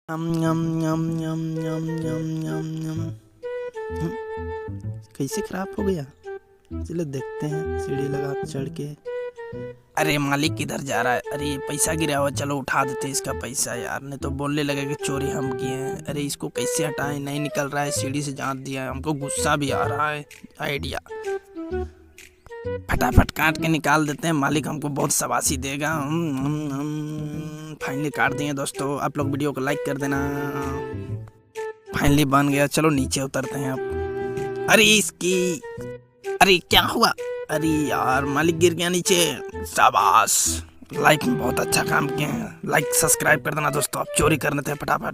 यम यम यम यम यम यम यम यम। कैसे खराब हो गया? चलो देखते हैं, सीढ़ी लगा चढ़ के। अरे मालिक किधर जा रहा है? अरे ये पैसा गिरा हुआ, चलो उठा देते इसका पैसा यार, नहीं तो बोलने लगे कि चोरी हम किए हैं। अरे इसको कैसे हटाएं? नहीं निकल रहा है, सीढ़ी से जांच दिया है, हमको गुस्सा भी आ रहा है। आइडिया, फटाफट काट के निकाल देते हैं, मालिक हमको बहुत शाबाशी देगा। फाइनली काट दिए दोस्तों, आप लोग वीडियो को लाइक कर देना। फाइनली बन गया, चलो नीचे उतरते हैं अब। अरे इसकी, अरे क्या हुआ? अरे यार मालिक गिर गया नीचे। शाबाश, लाइक में बहुत अच्छा काम किए हैं। लाइक सब्सक्राइब कर देना दोस्तों, आप चोरी करने थे फटाफट।